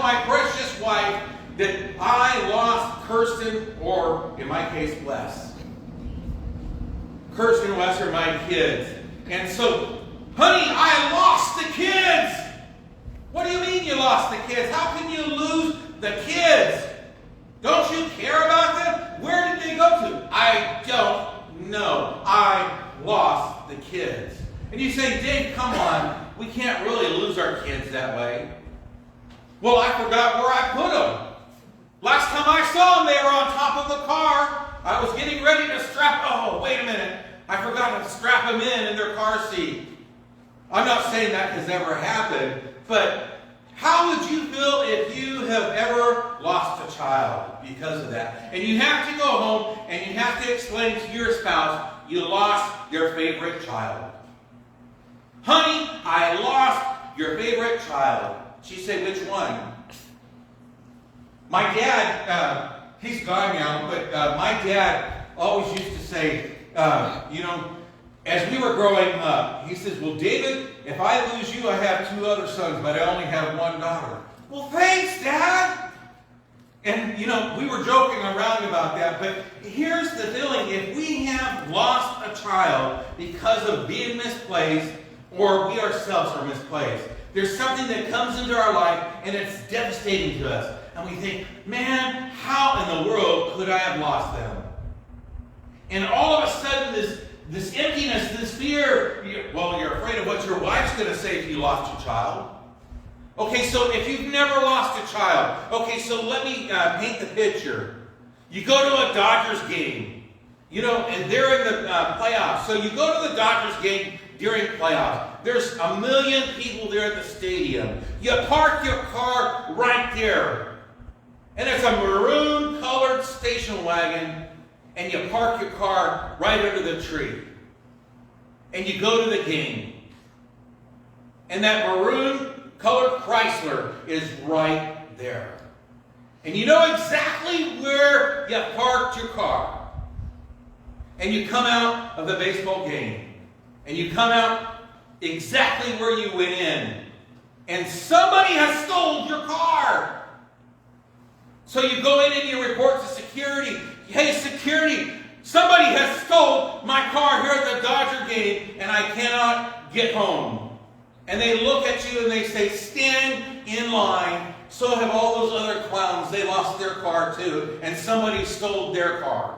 tell my precious wife that I lost Kirsten, or in my case, Wes. Kirsten and Wes are my kids. And so, honey, I lost the kids. What do you mean you lost the kids? How can you lose the kids? Don't you care about them? Where did they go to? I don't know. I lost the kids. And you say, Dave, come on. We can't really lose our kids that way. Well, I forgot where I put them. Last time I saw them, they were on top of the car. I was getting ready to strap. Oh, wait a minute. I forgot to strap them in their car seat. I'm not saying that has ever happened, but how would you feel if you have ever lost a child because of that? And you have to go home and you have to explain to your spouse you lost your favorite child. Honey, I lost your favorite child. She said, which one? My dad, he's gone now, but my dad always used to say, as we were growing up, he says, well, David, if I lose you, I have 2 other sons, but I only have 1 daughter. Well, thanks, Dad. And, we were joking around about that, but here's the feeling. If we have lost a child because of being misplaced, or we ourselves are misplaced, there's something that comes into our life, and it's devastating to us. And we think, man, how in the world could I have lost them? And all of a sudden, this emptiness, this fear, you're afraid of what your wife's going to say if you lost your child. Okay, so if you've never lost a child, okay, so let me paint the picture. You go to a Dodgers game, and they're in the playoffs. So you go to the Dodgers game during playoffs. There's 1 million people there at the stadium. You park your car right there. And it's a maroon-colored station wagon, and you park your car right under the tree. And you go to the game. And that maroon-colored Chrysler is right there. And you know exactly where you parked your car. And you come out of the baseball game. And you come out exactly where you went in. And somebody has stolen your car. So you go in and you report to security. Hey, security, somebody has stole my car here at the Dodger game, and I cannot get home. And they look at you and they say, stand in line. So have all those other clowns. They lost their car too, and somebody stole their car.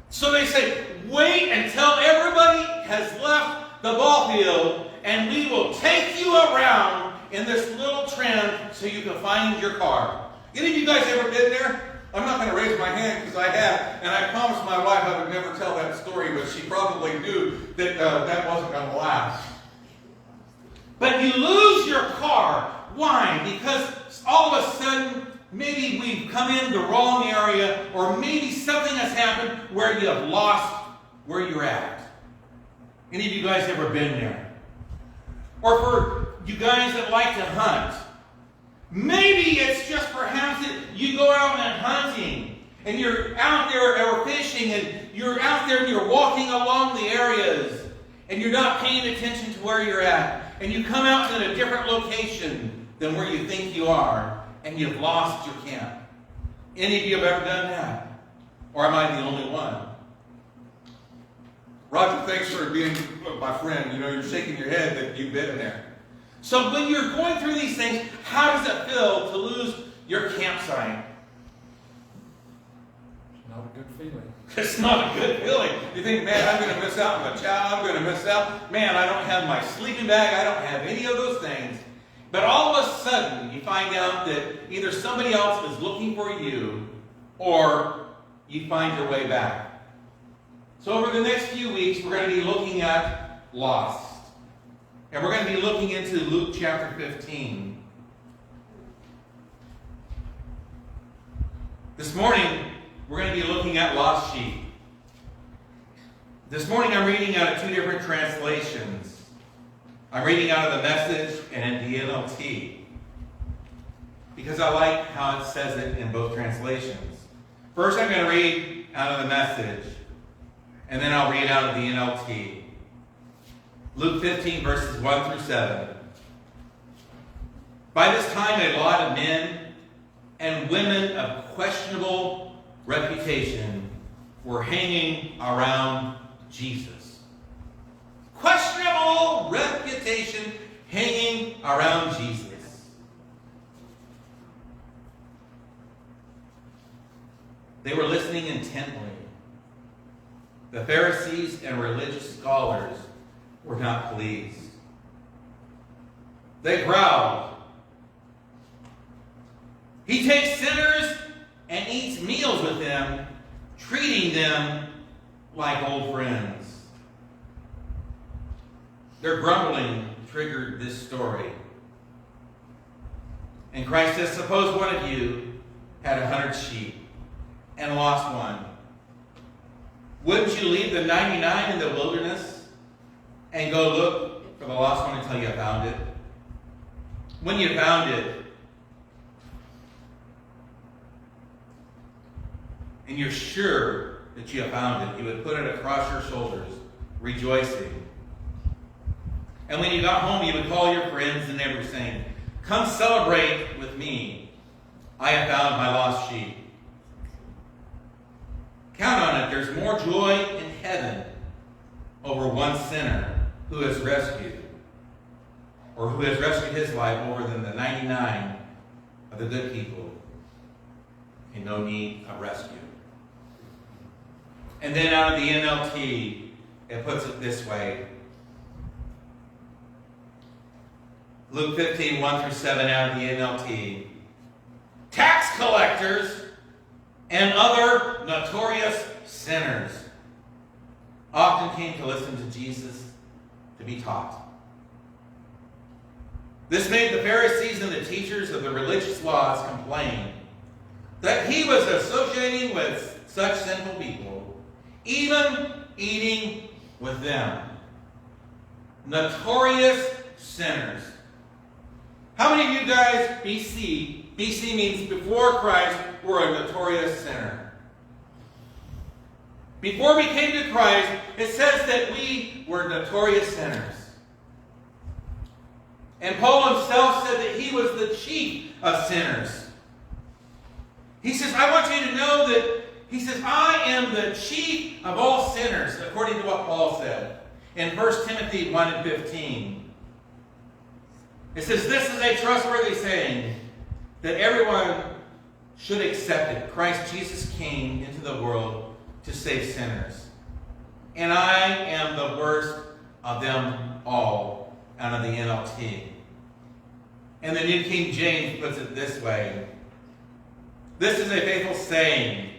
So they say, wait until everybody has left the ball field, and we will take you around in this little tram so you can find your car. Any of you guys ever been there? I'm not going to raise my hand because I have, and I promised my wife I would never tell that story, but she probably knew that that wasn't going to last. But you lose your car. Why? Because all of a sudden, maybe we've come in the wrong area, or maybe something has happened where you have lost where you're at. Any of you guys ever been there? Or for you guys that like to hunt, maybe it's just perhaps that you go out and hunting, and you're out there or fishing, and you're out there and you're walking along the areas, and you're not paying attention to where you're at, and you come out in a different location than where you think you are, and you've lost your camp. Any of you have ever done that? Or am I the only one? Roger, thanks for being my friend. You're shaking your head that you've been in there. So when you're going through these things, how does it feel to lose your campsite? Not a good feeling. It's not a good feeling. You think, man, I'm going to miss out on my chow. I'm going to miss out. Man, I don't have my sleeping bag. I don't have any of those things. But all of a sudden, you find out that either somebody else is looking for you, or you find your way back. So over the next few weeks, we're going to be looking at lost. And we're going to be looking into Luke chapter 15. This morning, we're going to be looking at lost sheep. This morning, I'm reading out of 2 different translations. I'm reading out of the Message and the NLT, because I like how it says it in both translations. First, I'm going to read out of the Message, and then I'll read out of the NLT. Luke 15, verses 1 through 7. By this time, a lot of men and women of questionable reputation were hanging around Jesus. Questionable reputation hanging around Jesus. They were listening intently. The Pharisees and religious scholars were not pleased. They growled. He takes sinners and eats meals with them, treating them like old friends. Their grumbling triggered this story. And Christ says, suppose one of you had 100 sheep and lost one. Wouldn't you leave the 99 in the wilderness and go look for the lost one until you found it? When you found it, and you're sure that you have found it, you would put it across your shoulders, rejoicing. And when you got home, you would call your friends and neighbors saying, come celebrate with me. I have found my lost sheep. Count on it, there's more joy in heaven over one sinner who is rescued, or who has rescued his life, over than the 99 of the good people in no need of rescue. And then out of the NLT, it puts it this way. Luke 15, 1 through 7 out of the NLT. Tax collectors and other notorious sinners often came to listen to Jesus to be taught. This made the Pharisees and the teachers of the religious laws complain that he was associating with such sinful people, even eating with them. Notorious sinners. How many of you guys, BC means before Christ, were a notorious sinner? Before we came to Christ, it says that we were notorious sinners. And Paul himself said that he was the chief of sinners. He says, I want you to know that, he says, I am the chief of all sinners, according to what Paul said in 1 Timothy 1 and 15. It says, this is a trustworthy saying, that everyone should accept it. Christ Jesus came into the world to save sinners. And I am the worst of them all, out of the NLT. And the New King James puts it this way. This is a faithful saying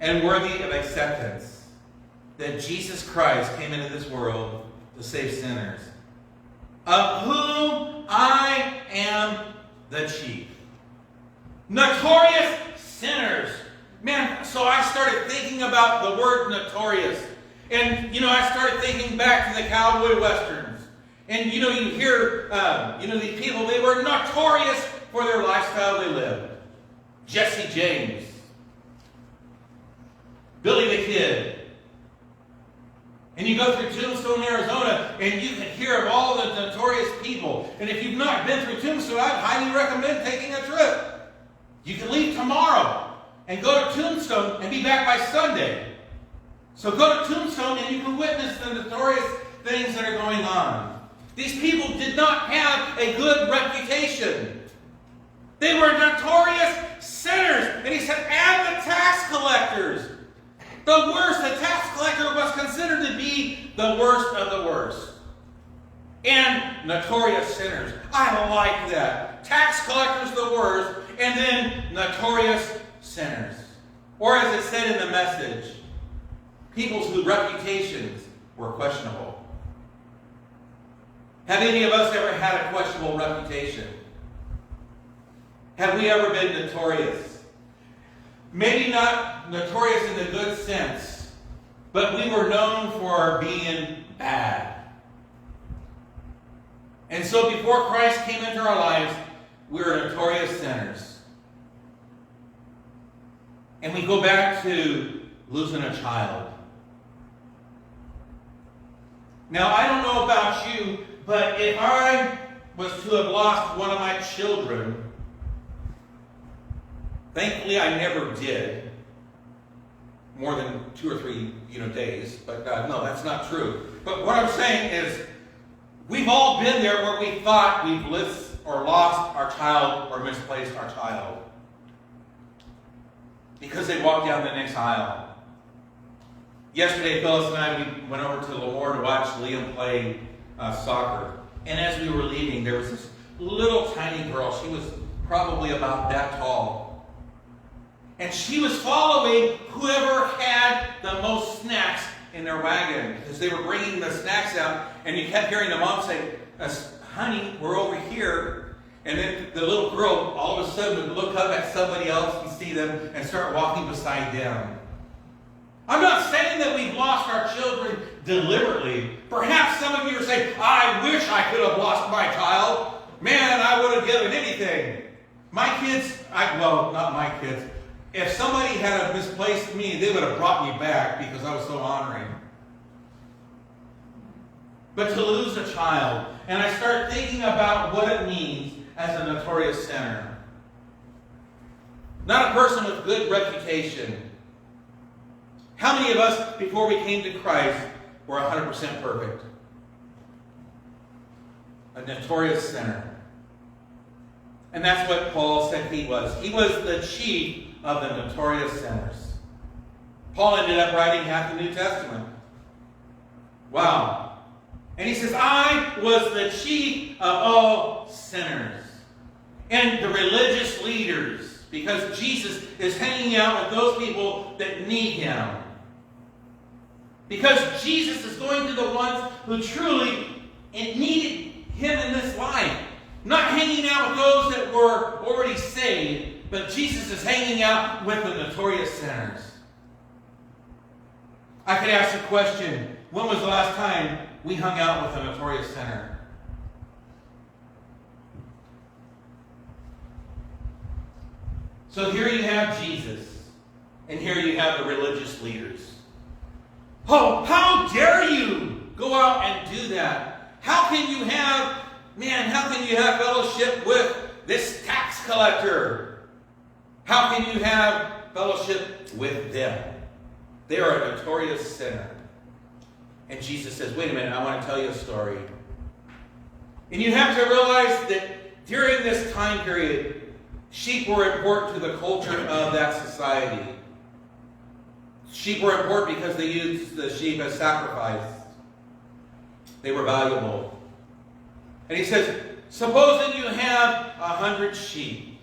and worthy of acceptance, that Jesus Christ came into this world to save sinners, of whom I am the chief. Notorious sinners. Man, so I started thinking about the word notorious. And, I started thinking back to the cowboy westerns. And, you hear, these people, they were notorious for their lifestyle they lived. Jesse James. Billy the Kid. And you go through Tombstone, Arizona, and you can hear of all the notorious people. And if you've not been through Tombstone, I'd highly recommend taking a trip. You can leave tomorrow and go to Tombstone and be back by Sunday. So go to Tombstone and you can witness the notorious things that are going on. These people did not have a good reputation. They were notorious sinners. And he said, and the tax collectors. The worst, the tax collector was considered to be the worst of the worst. And notorious sinners. I like that. Tax collectors the worst, and then notorious sinners. Or as it said in the Message, people whose reputations were questionable. Have any of us ever had a questionable reputation? Have we ever been notorious? Maybe not notorious in the good sense, but we were known for being bad. And so before Christ came into our lives, we were notorious sinners. And we go back to losing a child. Now, I don't know about you, but if I was to have lost one of my children. Thankfully, I never did. More than 2 or 3, days. But no, that's not true. But what I'm saying is, we've all been there where we thought we've lost our child or misplaced our child because they walked down the next aisle. Yesterday, Phyllis and I, we went over to Lemoore to watch Liam play soccer. And as we were leaving, there was this little tiny girl. She was probably about that tall. And she was following whoever had the most snacks in their wagon, because they were bringing the snacks out, and you kept hearing the mom say, honey, we're over here. And then the little girl all of a sudden would look up at somebody else and see them and start walking beside them. I'm not saying that we've lost our children deliberately. Perhaps some of you are saying, I wish I could have lost my child. Man, I would have given anything. My kids, not my kids. If somebody had misplaced me, they would have brought me back because I was so honoring. But to lose a child, and I start thinking about what it means as a notorious sinner. Not a person with good reputation. How many of us, before we came to Christ, were 100% perfect? A notorious sinner. And that's what Paul said he was. He was the chief of the notorious sinners. Paul ended up writing half the New Testament. Wow. And he says, I was the chief of all sinners. And the religious leaders, because Jesus is hanging out with those people that need him. Because Jesus is going to the ones who truly needed him in this life. Not hanging out with those that were already saved, but Jesus is hanging out with the notorious sinners. I could ask the question, when was the last time we hung out with a notorious sinner? So here you have Jesus, and here you have the religious leaders. Oh, how dare you go out and do that? How can you have fellowship with this tax collector? How can you have fellowship with them? They are a notorious sinner. And Jesus says, wait a minute, I want to tell you a story. And you have to realize that during this time period, sheep were important to the culture of that society. Sheep were important because they used the sheep as sacrifice. They were valuable. And he says, supposing you have 100 sheep,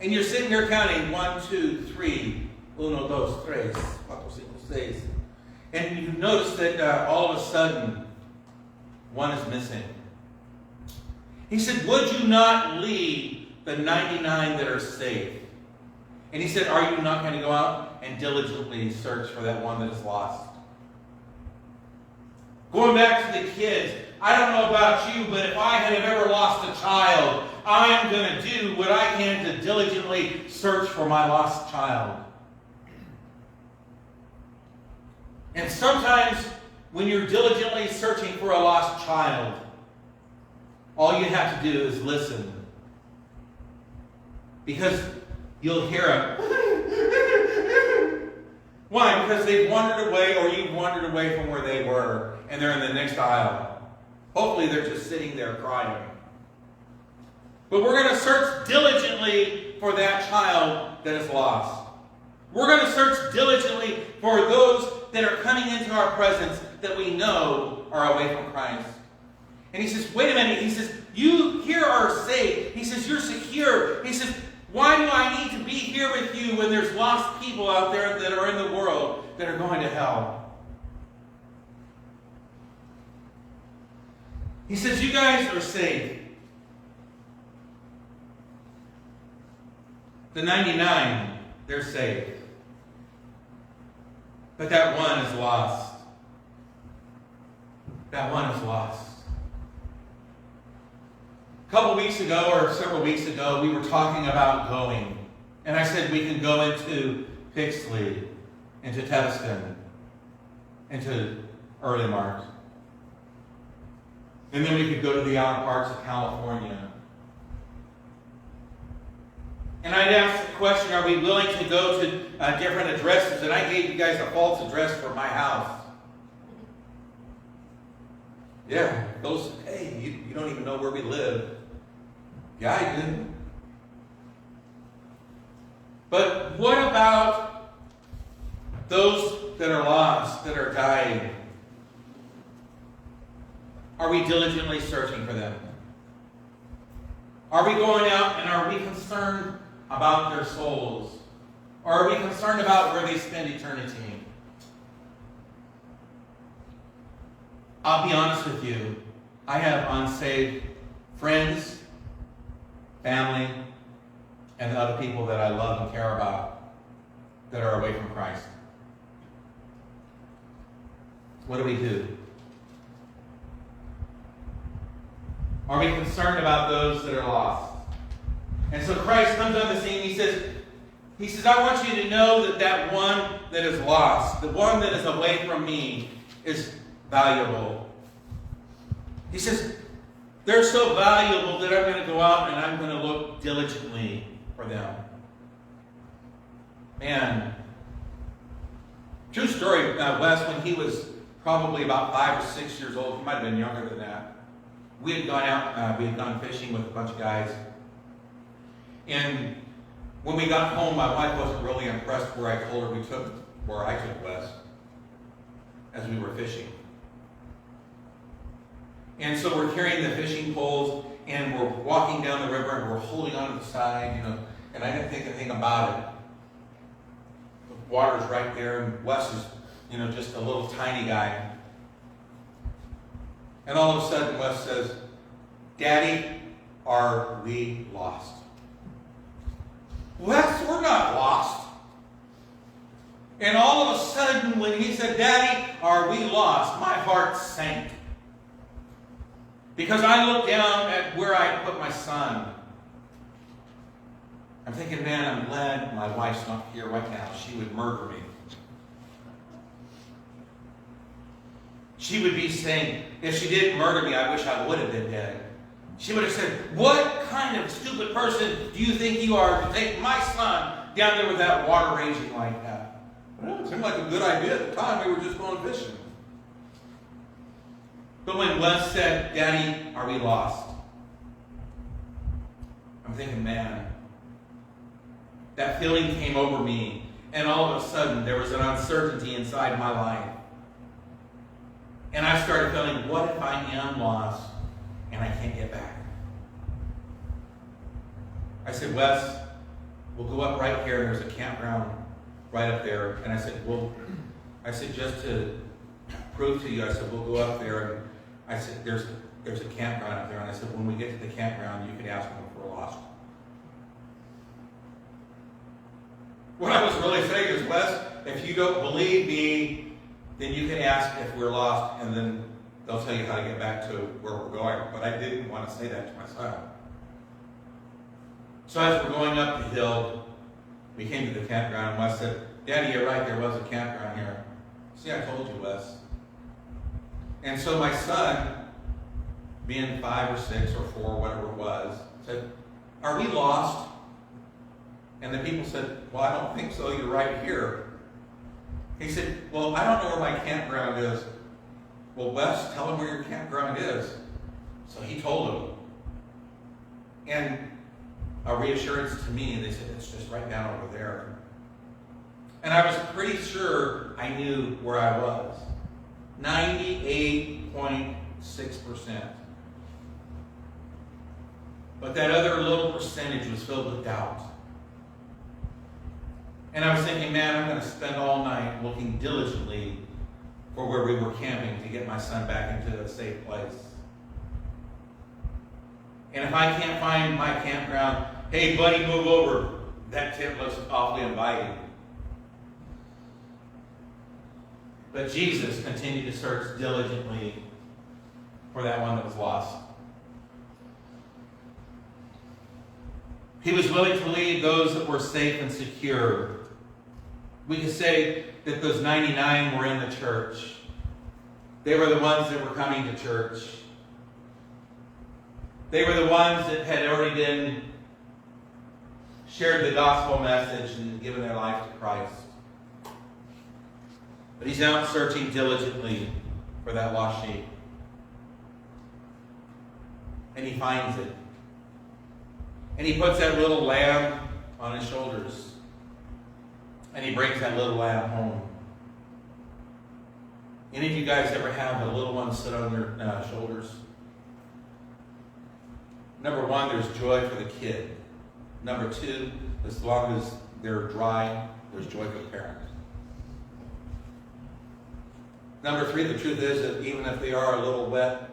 and you're sitting there counting 1, 2, 3, 1, 2, 3, 4, 5, 6, and you notice that all of a sudden, one is missing. He said, would you not leave the 99 that are safe? And he said, are you not going to go out and diligently search for that one that is lost? Going back to the kids, I don't know about you, but if I had ever lost a child, I'm going to do what I can to diligently search for my lost child. And sometimes when you're diligently searching for a lost child, all you have to do is listen. Because you'll hear them. Why? Because they've wandered away, or you've wandered away from where they were, and they're in the next aisle. Hopefully they're just sitting there crying. But we're going to search diligently for that child that is lost. We're going to search diligently for those that are coming into our presence that we know are away from Christ. And he says, wait a minute. He says, you here are safe. He says, you're secure. He says, why do I need to be here with you when there's lost people out there that are in the world that are going to hell? He says, you guys are safe. The 99, they're saved. But that one is lost. That one is lost. A couple weeks ago, or several weeks ago, we were talking about going. And I said we can go into Pixley, into Teviston, into Early Mart. And then we could go to the outer parts of California. And I'd ask the question, are we willing to go to different addresses? And I gave you guys a false address for my house. Yeah, hey, you don't even know where we live. Yeah, I do. But what about those that are lost, that are dying? Are we diligently searching for them? Are we going out and are we concerned about their souls? Or are we concerned about where they spend eternity? I'll be honest with you. I have unsaved friends, family, and other people that I love and care about that are away from Christ. What do we do? Are we concerned about those that are lost? And so Christ comes on the scene. He says, I want you to know that one that is lost, the one that is away from me, is valuable. He says, they're so valuable that I'm going to go out and I'm going to look diligently for them. Man, true story, Wes, when he was probably about 5 or 6 years old, he might have been younger than that. We had gone out, we had gone fishing with a bunch of guys. And when we got home, my wife wasn't really impressed where I told her where I took Wes as we were fishing. And so we're carrying the fishing poles and we're walking down the river and we're holding on to the side, and I didn't think anything about it. The water's right there and Wes is, just a little tiny guy. And all of a sudden Wes says, Daddy, are we lost? Wes, we're not lost. And all of a sudden when he said, Daddy, are we lost? My heart sank. Because I looked down at where I put my son. I'm thinking, man, I'm glad my wife's not here right now. She would murder me. She would be saying, if she didn't murder me, I wish I would have been dead. She would have said, what kind of stupid person do you think you are to take my son down there with that water raging like that? Well, it seemed like a good idea at the time. We were just going fishing. But when Wes said, Daddy, are we lost? I'm thinking, man, that feeling came over me. And all of a sudden, there was an uncertainty inside my life. And I started feeling, what if I am lost and I can't get back? I said, Wes, we'll go up right here. There's a campground right up there. And I said, just to prove to you, I said, we'll go up there. And I said, there's a campground up there. And I said, when we get to the campground, you can ask them if we're lost. What I was really saying is, Wes, if you don't believe me, then you can ask if we're lost, and then they'll tell you how to get back to where we're going. But I didn't want to say that to my son. So as we're going up the hill, we came to the campground, and Wes said, Daddy, you're right, there was a campground here. See, I told you, Wes. And so my son, being 5 or 6 or 4, whatever it was, said, are we lost? And the people said, well, I don't think so, you're right here. He said, well, I don't know where my campground is. Well, Wes, tell him where your campground is. So he told him. And a reassurance to me, and they said, it's just right down over there. And I was pretty sure I knew where I was. 98.6%. But that other little percentage was filled with doubt. And I was thinking, man, I'm going to spend all night looking diligently for where we were camping to get my son back into a safe place. And if I can't find my campground, hey, buddy, move over. That tent looks awfully inviting. But Jesus continued to search diligently for that one that was lost. He was willing to lead those that were safe and secure. We could say that those 99 were in the church. They were the ones that were coming to church. They were the ones that had already been shared the gospel message and given their life to Christ. But he's out searching diligently for that lost sheep. And he finds it. And he puts that little lamb on his shoulders. And he brings that little lamb home. Any of you guys ever have a little one sit on your shoulders? Number one, there's joy for the kid. Number two, as long as they're dry, there's joy for the parent. Number three, the truth is that even if they are a little wet,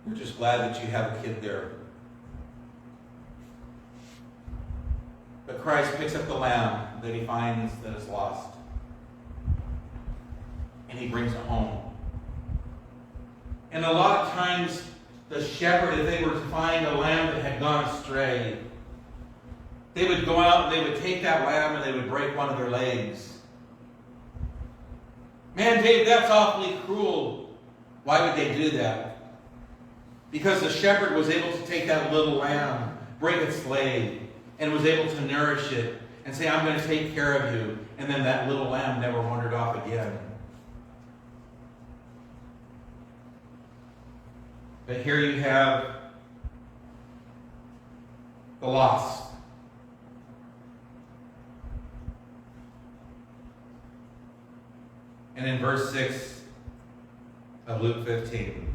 you're just glad that you have a kid there. But Christ picks up the lamb that he finds that is lost. And he brings it home. And a lot of times, the shepherd, if they were to find a lamb that had gone astray, they would go out and they would take that lamb and they would break one of their legs. Man, Dave, that's awfully cruel. Why would they do that? Because the shepherd was able to take that little lamb, break its leg, and was able to nourish it and say, I'm going to take care of you. And then that little lamb never wandered off again. But here you have the lost. And in verse 6 of Luke 15,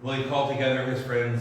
will he call together his friends